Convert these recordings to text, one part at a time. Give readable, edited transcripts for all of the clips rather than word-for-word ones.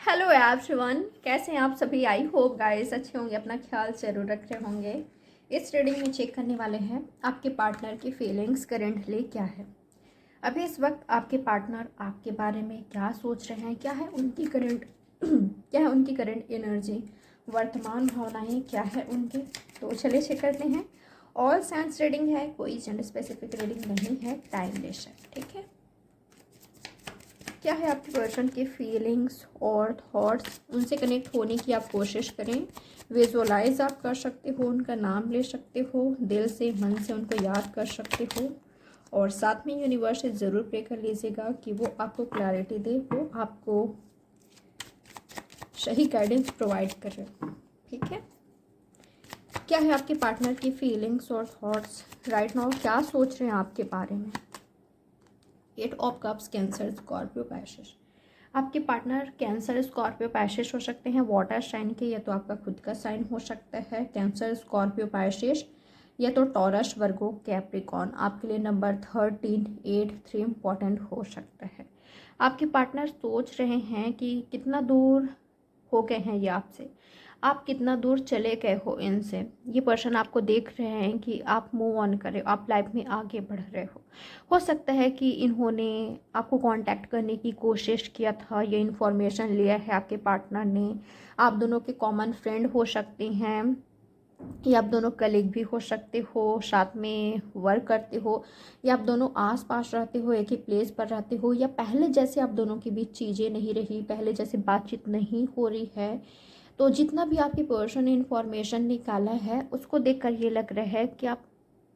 Hello everyone, कैसे हैं आप सभी। आई होप गाइस अच्छे होंगे, अपना ख्याल ज़रूर रख रहे होंगे। इस रीडिंग में चेक करने वाले हैं आपके पार्टनर की फीलिंग्स करेंटली क्या है। अभी इस वक्त आपके पार्टनर आपके बारे में क्या सोच रहे हैं, क्या है उनकी करंट क्या है उनकी करंट एनर्जी, वर्तमान भावनाएं क्या है उनकी। तो चलिए चेक करते हैं। ऑल साइंस रीडिंग है, कोई जेंडर स्पेसिफिक रीडिंग नहीं है, टाइमलेस है, ठीक है। क्या है आपके पर्सन की फीलिंग्स और थॉट्स, उनसे कनेक्ट होने की आप कोशिश करें। विजुअलाइज आप कर सकते हो, उनका नाम ले सकते हो, दिल से मन से उनको याद कर सकते हो। और साथ में यूनिवर्स से ज़रूर प्रे कर लीजिएगा कि वो आपको क्लैरिटी दे, वो आपको सही गाइडेंस प्रोवाइड करे, ठीक है। क्या है आपके पार्टनर की फीलिंग्स और थॉट्स राइट नाउ, क्या सोच रहे हैं आपके बारे में। 8 of cups, cancer, Scorpio, passage. आपके पार्टनर कैंसर, स्कॉर्पियो, पैसेज हो सकते हैं वाटर साइन के, या तो आपका खुद का साइन हो सकता है कैंसर, स्कॉर्पियो, पैसेज, या तो टॉरस, वर्गो, कैप्रिकॉन। आपके लिए नंबर 13, 8, 3 इंपॉर्टेंट हो सकता है। आपके पार्टनर सोच रहे हैं कि कितना दूर हो गए हैं ये आपसे, आप कितना दूर चले गए हो इनसे। ये पर्सन आपको देख रहे हैं कि आप मूव ऑन कर रहे हो, आप लाइफ में आगे बढ़ रहे हो सकता है कि इन्होंने आपको कांटेक्ट करने की कोशिश किया था, ये इन्फॉर्मेशन लिया है आपके पार्टनर ने। आप दोनों के कॉमन फ्रेंड हो सकते हैं, या आप दोनों कलीग भी हो सकते हो, साथ में वर्क करते हो, या आप दोनों आस पास रहते हो, एक ही प्लेस पर रहते हो, या पहले जैसे आप दोनों के बीच चीज़ें नहीं रही, पहले जैसे बातचीत नहीं हो रही है। तो जितना भी आपकी पर्सन ने इन्फॉर्मेशन निकाला है उसको देखकर ये लग रहा है कि आप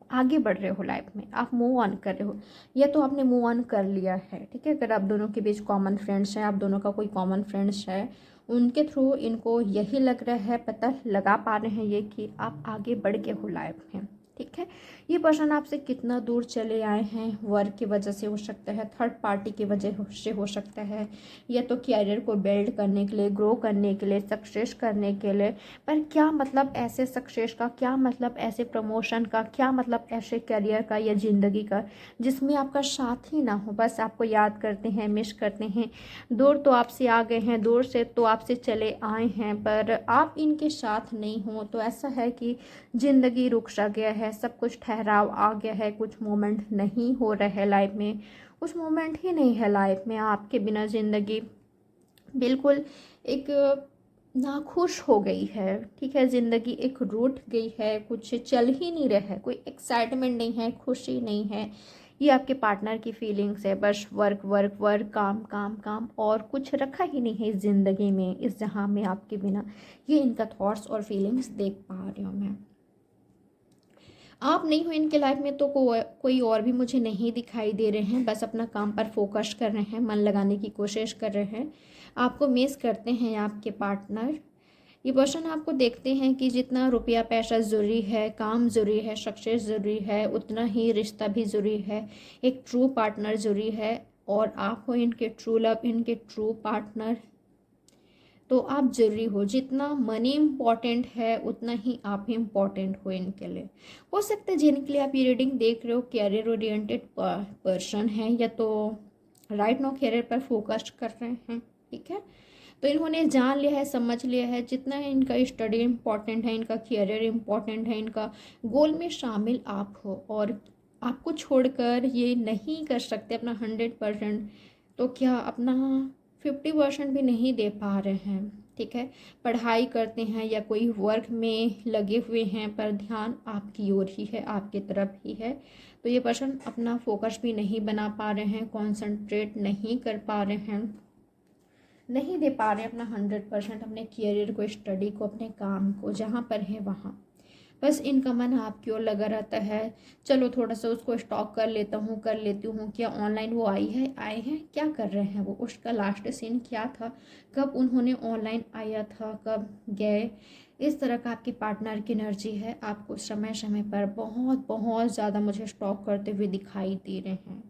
आगे बढ़ रहे हो लाइफ में, आप मूव ऑन कर रहे हो, या तो आपने मूव ऑन कर लिया है, ठीक है। अगर आप दोनों के बीच कॉमन फ्रेंड्स हैं, आप दोनों का कोई कॉमन फ्रेंड्स है, उनके थ्रू इनको यही लग रहा है, पता लगा पा रहे हैं ये कि आप आगे बढ़ गए हो लाइफ में, ठीक है। ये पर्सन आपसे कितना दूर चले आए हैं, वर्क की वजह से हो सकता है, थर्ड पार्टी की वजह से हो सकता है, या तो कैरियर को बिल्ड करने के लिए, ग्रो करने के लिए, सक्सेस करने के लिए। पर क्या मतलब ऐसे सक्सेस का, क्या मतलब ऐसे प्रमोशन का, क्या मतलब ऐसे करियर का या ज़िंदगी का जिसमें आपका साथ ही ना हो, बस आपको याद करते हैं, मिस करते हैं। दूर तो आपसे आ गए हैं, दूर से तो आपसे चले आए हैं, पर आप इनके साथ नहीं हो तो ऐसा है कि ज़िंदगी रुक सा गया है, सब कुछ ठहराव आ गया है, कुछ मोमेंट नहीं हो रहा है लाइफ में, कुछ मोमेंट ही नहीं है लाइफ में। आपके बिना ज़िंदगी बिल्कुल एक नाखुश हो गई है, ठीक है। ज़िंदगी एक रूठ गई है, कुछ चल ही नहीं रहा है, कोई एक्साइटमेंट नहीं है, खुशी नहीं है। ये आपके पार्टनर की फीलिंग्स है, बस वर्क वर्क वर्क, काम काम काम, और कुछ रखा ही नहीं है इस ज़िंदगी में, इस जहाँ में आपके बिना। ये इनका थॉट्स और फीलिंग्स देख पा रही हूँ मैं। आप नहीं हो इनके लाइफ में तो कोई और भी मुझे नहीं दिखाई दे रहे हैं, बस अपना काम पर फोकस कर रहे हैं, मन लगाने की कोशिश कर रहे हैं। आपको मिस करते हैं आपके पार्टनर। ये पर्सन आपको देखते हैं कि जितना रुपया पैसा ज़रूरी है, काम ज़रूरी है, सक्सेस ज़रूरी है, उतना ही रिश्ता भी ज़रूरी है, एक ट्रू पार्टनर ज़रूरी है। और आप हो इनके ट्रू लव, इनके ट्रू पार्टनर। तो आप ज़रूरी हो, जितना मनी इम्पॉर्टेंट है उतना ही आप ही इम्पॉर्टेंट हो इनके लिए। हो सकता है जिनके लिए आप ये रीडिंग देख रहे हो कैरियर ओरिएंटेड पर्सन है, या तो राइट नाउ कैरियर पर फोकस कर रहे हैं, ठीक है। तो इन्होंने जान लिया है, समझ लिया है, जितना इनका स्टडी इम्पॉर्टेंट है, इनका कैरियर इम्पॉर्टेंट है, इनका गोल में शामिल आप हो, और आपको छोड़कर ये नहीं कर सकते अपना 100%। तो क्या अपना 50% भी नहीं दे पा रहे हैं, ठीक है। पढ़ाई करते हैं या कोई वर्क में लगे हुए हैं, पर ध्यान आपकी ओर ही है, आपकी तरफ ही है। तो ये पर्सन अपना फोकस भी नहीं बना पा रहे हैं, कॉन्सेंट्रेट नहीं कर पा रहे हैं, नहीं दे पा रहे अपना 100% अपने करियर को, स्टडी को, अपने काम को, जहाँ पर है वहाँ। बस इनका मन आपकी ओर लगा रहता है, चलो थोड़ा सा उसको स्टॉक कर लेता हूँ, कर लेती हूँ, क्या ऑनलाइन वो आए हैं, क्या कर रहे हैं वो, उसका लास्ट सीन क्या था, कब उन्होंने ऑनलाइन आया था, कब गए। इस तरह का आपकी पार्टनर की एनर्जी है, आपको समय समय पर बहुत बहुत ज़्यादा मुझे स्टॉक करते हुए दिखाई दे रहे हैं।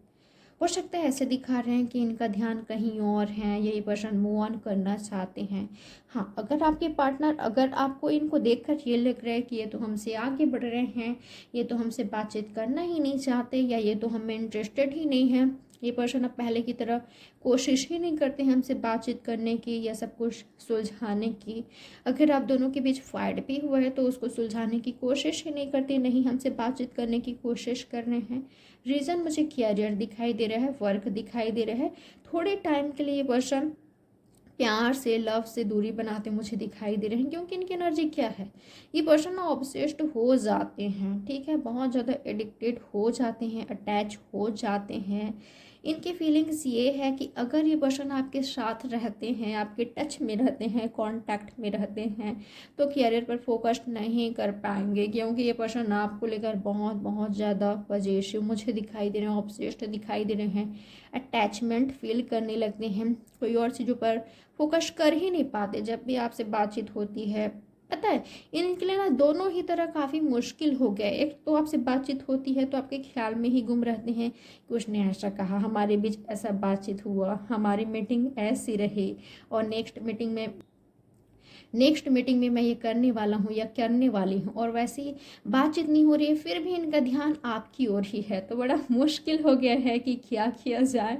हो सकता है ऐसे दिखा रहे हैं कि इनका ध्यान कहीं और है, यही पर्सन मूव ऑन करना चाहते हैं। हाँ, अगर आपके पार्टनर, अगर आपको इनको देखकर ये लग रहा है कि ये तो हमसे आगे बढ़ रहे हैं, ये तो हमसे बातचीत करना ही नहीं चाहते, या ये तो हमें इंटरेस्टेड ही नहीं है, ये पर्सन अब पहले की तरह कोशिश ही नहीं करते हैं हमसे बातचीत करने की या सब कुछ सुलझाने की। अगर आप दोनों के बीच फाइट भी हुआ है तो उसको सुलझाने की कोशिश ही नहीं करते, नहीं हमसे बातचीत करने की कोशिश कर रहे हैं। रीज़न मुझे कैरियर दिखाई दे रहा है, वर्क दिखाई दे रहा है। थोड़े टाइम के लिए ये पर्सन प्यार से, लव से दूरी बनाते मुझे दिखाई दे रहे हैं, क्योंकि इनकी एनर्जी क्या है, ये पर्सन ना ऑब्सेस्ड हो जाते हैं, ठीक है, बहुत ज़्यादा एडिक्टेड हो जाते हैं, अटैच हो जाते हैं। इनकी फीलिंग्स ये है कि अगर ये पर्सन आपके साथ रहते हैं, आपके टच में रहते हैं, कांटेक्ट में रहते हैं, तो कैरियर पर फोकस नहीं कर पाएंगे, क्योंककि ये पर्सन आपको लेकर बहुत बहुत ज़्यादा पजेसिव मुझे दिखाई दे रहे हैं, ऑब्सेस्ड दिखाई दे रहे हैं, अटैचमेंट फील करने लगते हैं, कोई और चीज़ों पर फोकस कर ही नहीं पाते जब भी आपसे बातचीत होती है। पता है इनके लिए ना दोनों ही तरह काफ़ी मुश्किल हो गया है। एक तो आपसे बातचीत होती है तो आपके ख्याल में ही गुम रहते हैं कि उसने ऐसा कहा, हमारे बीच ऐसा बातचीत हुआ, हमारी मीटिंग ऐसी रही, और नेक्स्ट मीटिंग में मैं ये करने वाला हूँ या करने वाली हूँ, और वैसी बातचीत नहीं हो रही है, फिर भी इनका ध्यान आपकी ओर ही है। तो बड़ा मुश्किल हो गया है कि क्या किया जाए।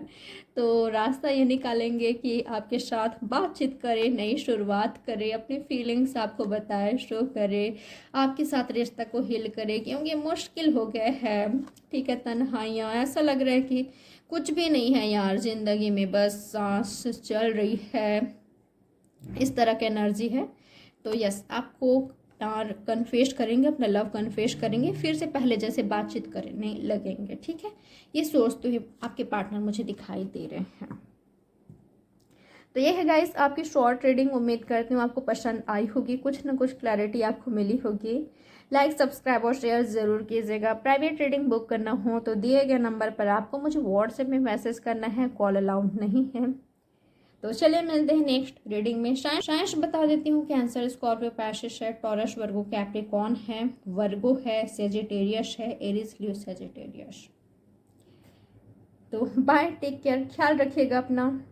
तो रास्ता ये निकालेंगे कि आपके साथ बातचीत करें, नई शुरुआत करें, अपनी फीलिंग्स आपको बताए, शो करे, आपके साथ रिश्ता को हील करे, क्योंकि मुश्किल हो गया है, ठीक है, तन्हाइयाँ, ऐसा लग रहा है कि कुछ भी नहीं है यार ज़िंदगी में, बस सांस चल रही है, इस तरह की एनर्जी है। तो यस, आपको कन्फेस करेंगे, अपना लव कन्फेस करेंगे, फिर से पहले जैसे बातचीत करने लगेंगे, ठीक है। ये सोचते हुए आपके पार्टनर मुझे दिखाई दे रहे हैं। तो ये है गाइस आपकी शॉर्ट रीडिंग। उम्मीद करती हूँ आपको पसंद आई होगी, कुछ ना कुछ क्लैरिटी आपको मिली होगी। लाइक, सब्सक्राइब और शेयर ज़रूर कीजिएगा। प्राइवेट रीडिंग बुक करना हो तो दिए गए नंबर पर आपको मुझे व्हाट्सएप में मैसेज करना है, कॉल अलाउड नहीं है। तो चलिए मिलते हैं नेक्स्ट रीडिंग में। साइंस बता देती हूँ, कैंसर, स्कॉर्पियो, पैसिस है, टॉरस, वर्गो, कैप्रिकॉर्न है, वर्गो है, सेजिटेरियस है, एरीज, लियो, सेजिटेरियस। तो बाय, टेक केयर, ख्याल रखिएगा अपना।